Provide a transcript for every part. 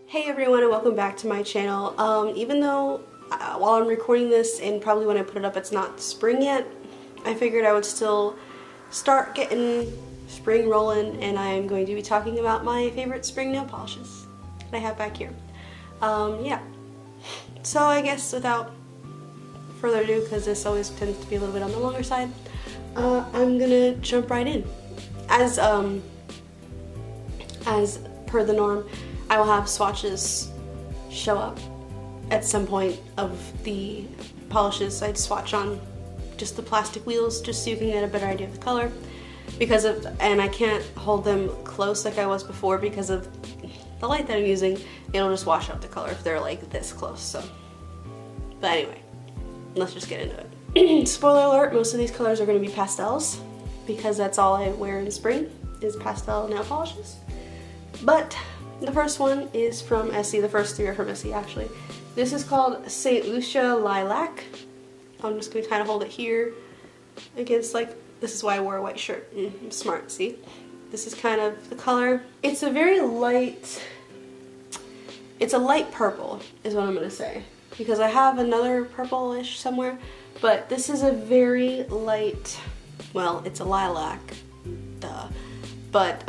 Hey everyone, and welcome back to my channel. Even though while I'm recording this and probably when I put it up it's not spring yet, I figured I would still start getting spring rolling, and I'm going to be talking about my favorite spring nail polishes that I have back here. Yeah. So I guess without further ado, because this always tends to be a little bit on the longer side, I'm gonna jump right in. As per the norm, I will have swatches show up at some point of the polishes I'd swatch on just the plastic wheels, just so you can get a better idea of the color. And I can't hold them close like I was before because of the light that I'm using. It'll just wash out the color if they're like this close. So, but anyway, let's just get into it. Spoiler alert, most of these colors are going to be pastels because that's all I wear in spring is pastel nail polishes. But the first one is from Essie. The first three are from Essie, actually. This is called St. Lucia Lilac. I'm just going to kind of hold it here against, like, this is why I wore a white shirt. I'm smart, see? This is kind of the color. It's a very light, it's a light purple is what I'm going to say. Because I have another purplish somewhere, but this is a very light, well, it's a lilac, duh. But,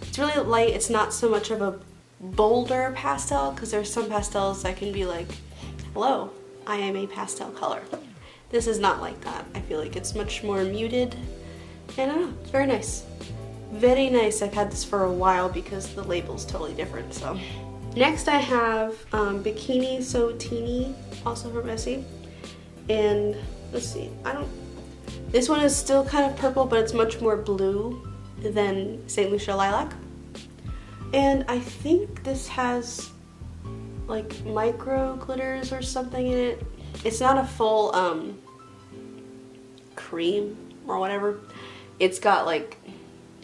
it's really light. It's not so much of a bolder pastel, because there's some pastels that can be like, hello, I am a pastel color. This is not like that. I feel like it's much more muted, and I don't know, it's very nice. Very nice. I've had this for a while because the label's totally different, so. Next I have Bikini So Teeny, also from Essie. And let's see, this one is still kind of purple, but it's much more blue than St. Lucia Lilac. And I think this has like micro glitters or something in it. It's not a full cream or whatever. It's got like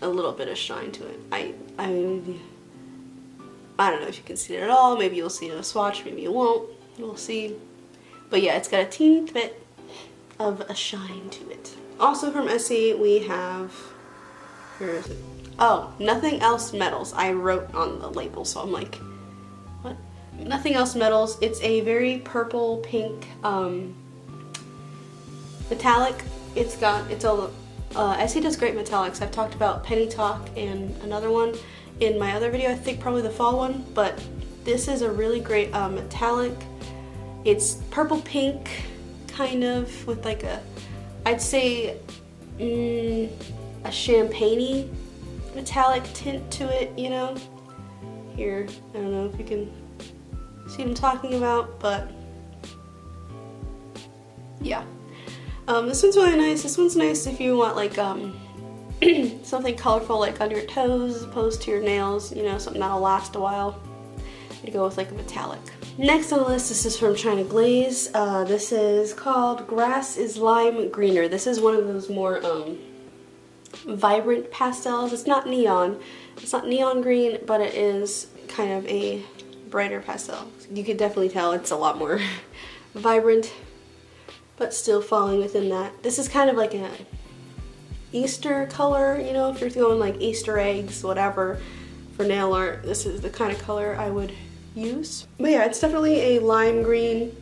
a little bit of shine to it. I don't know if you can see it at all. Maybe you'll see it in a swatch, maybe you won't. We'll see. But yeah, it's got a teeny bit of a shine to it. Also from Essie we have, where is it? Oh, Nothing Else Metals. I wrote on the label, so I'm like, what? Nothing Else Metals. It's a very purple pink metallic. Essie does great metallics. I've talked about Penny Talk and another one in my other video, I think probably the fall one, but this is a really great metallic. It's purple pink, kind of, with like a, I'd say, a champagne-y metallic tint to it, you know? Here, I don't know if you can see what I'm talking about, but yeah. This one's really nice. This one's nice if you want like something colorful like on your toes as opposed to your nails, you know, something that'll last a while. You go with like a metallic. Next on the list, this is from China Glaze. This is called Grass is Lime Greener. This is one of those more vibrant pastels. It's not neon. It's not neon green, but it is kind of a brighter pastel. You could definitely tell it's a lot more vibrant, but still falling within that. This is kind of like a Easter color, you know, if you're going like Easter eggs, whatever, for nail art, this is the kind of color I would use. But yeah, it's definitely a lime green.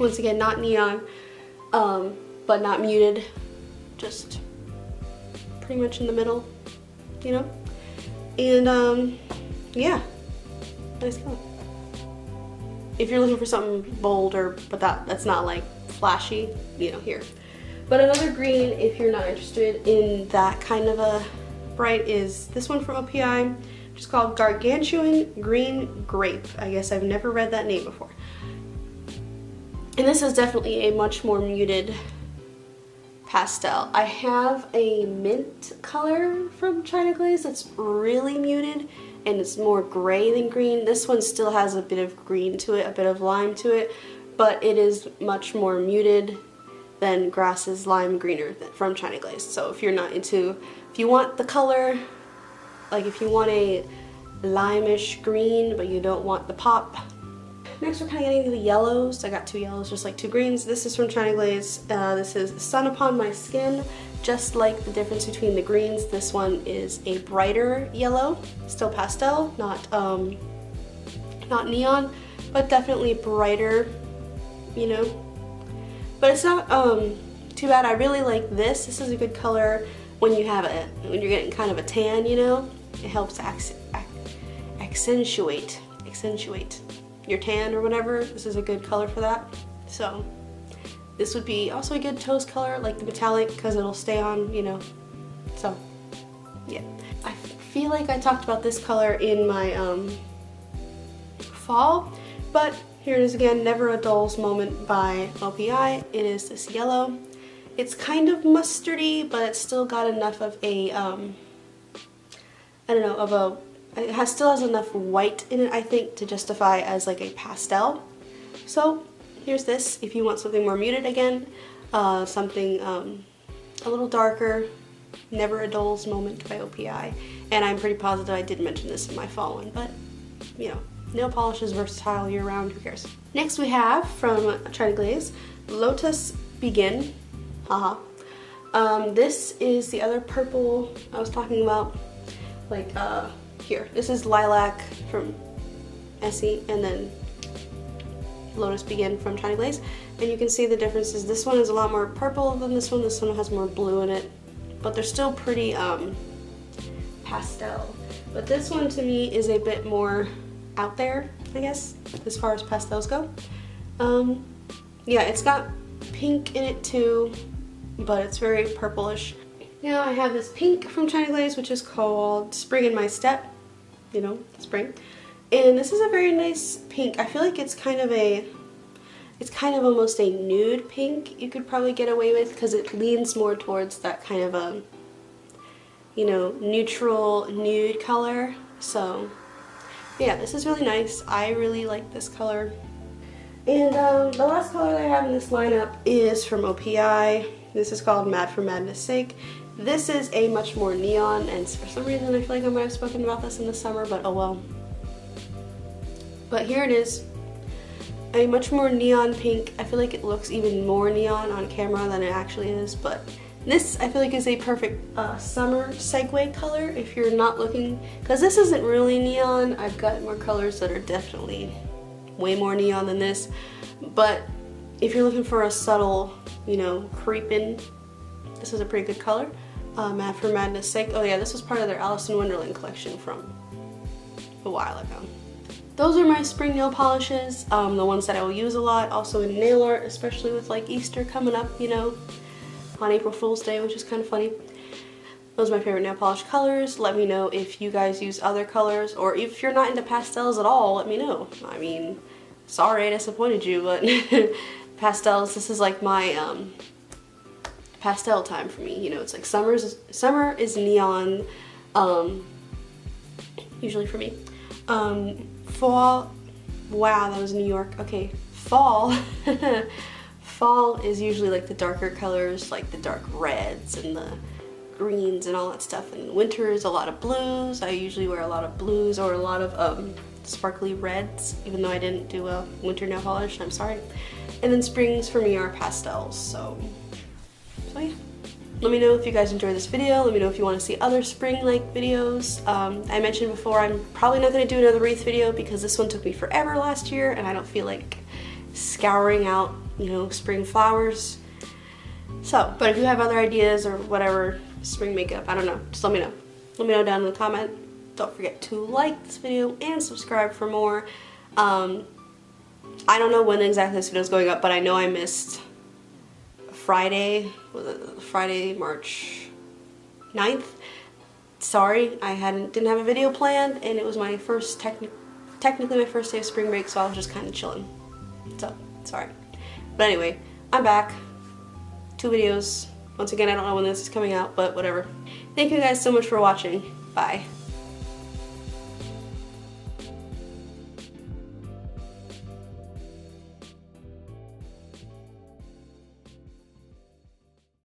Once again, not neon, but not muted, just pretty much in the middle, you know? And yeah, nice color. If you're looking for something bolder, but that's not like flashy, you know, here. But another green, if you're not interested in that kind of a bright, is this one from OPI, which is called Gargantuan Green Grape. I guess I've never read that name before. And this is definitely a much more muted pastel. I have a mint color from China Glaze that's really muted, and it's more gray than green. This one still has a bit of green to it, a bit of lime to it, but it is much more muted than Grass is Lime Greener from China Glaze. So if you're not into, if you want the color, like if you want a lime-ish green but you don't want the pop. Next we're kind of getting to the yellows. I got two yellows, just like two greens. This is from China Glaze. This is Sun Upon My Skin just like the difference between the greens, this one is a brighter yellow, still pastel, not neon, but definitely brighter, you know. But it's not too bad. I really like this. This is a good color when when you're getting kind of a tan, you know. It helps accentuate your tan or whatever. This is a good color for that. So this would be also a good toast color, like the metallic, because it'll stay on, you know. So yeah, I feel like I talked about this color in my fall, but here it is again, Never a Dull's Moment by OPI. It is this yellow. It's kind of mustardy, but it's still got enough of a I don't know, it still has enough white in it, I think, to justify as like a pastel. So here's this, if you want something more muted again, something a little darker, Never a Dull's Moment by OPI. And I'm pretty positive I did mention this in my fall one, but you know, nail polish is versatile year round, who cares. Next we have from China Glaze, Lotus Begin. Haha. This is the other purple I was talking about. Like here, this is Lilac from Essie, and then Lotus Begin from China Glaze. And you can see the differences. This one is a lot more purple than this one. This one has more blue in it, but they're still pretty pastel. But this one to me is a bit more out there, I guess, as far as pastels go. Yeah, it's got pink in it too, but it's very purplish. Now I have this pink from China Glaze, which is called Spring in My Step, you know, spring. And this is a very nice pink. I feel like it's kind of almost a nude pink you could probably get away with, because it leans more towards that kind of a, you know, neutral nude color. So yeah, this is really nice. I really like this color. And the last color that I have in this lineup is from OPI. This is called Mad for Madness Sake. This is a much more neon, and for some reason I feel like I might have spoken about this in the summer, but oh well. But here it is, a much more neon pink. I feel like it looks even more neon on camera than it actually is, but this I feel like is a perfect summer segue color if you're not looking, because this isn't really neon. I've got more colors that are definitely way more neon than this, but if you're looking for a subtle, you know, creep in, this is a pretty good color. Mad for Madness Sake. Oh yeah, this was part of their Alice in Wonderland collection from a while ago. Those are my spring nail polishes, the ones that I will use a lot, also in nail art, especially with like Easter coming up, you know, on April Fool's Day, which is kind of funny. Those are my favorite nail polish colors. Let me know if you guys use other colors, or if you're not into pastels at all, let me know. I mean, sorry I disappointed you, but pastels, this is like my pastel time for me. You know, it's like summer is neon, usually for me. Fall, wow, that was New York. Okay, fall. Fall is usually like the darker colors, like the dark reds and the greens and all that stuff. And winter is a lot of blues. I usually wear a lot of blues or a lot of sparkly reds, even though I didn't do a winter nail polish, I'm sorry. And then springs for me are pastels, so yeah. Let me know if you guys enjoyed this video. Let me know if you want to see other spring-like videos. I mentioned before, I'm probably not going to do another wreath video because this one took me forever last year and I don't feel like scouring out, you know, spring flowers. So, but if you have other ideas or whatever, spring makeup, I don't know, just let me know. Let me know down in the comment. Don't forget to like this video and subscribe for more. I don't know when exactly this video is going up, but I know I missed Friday, March 9th. Sorry, didn't have a video planned, and it was my first, technically my first day of spring break, so I was just kind of chilling. So, sorry. But anyway, I'm back. 2 videos. Once again, I don't know when this is coming out, but whatever. Thank you guys so much for watching. Bye.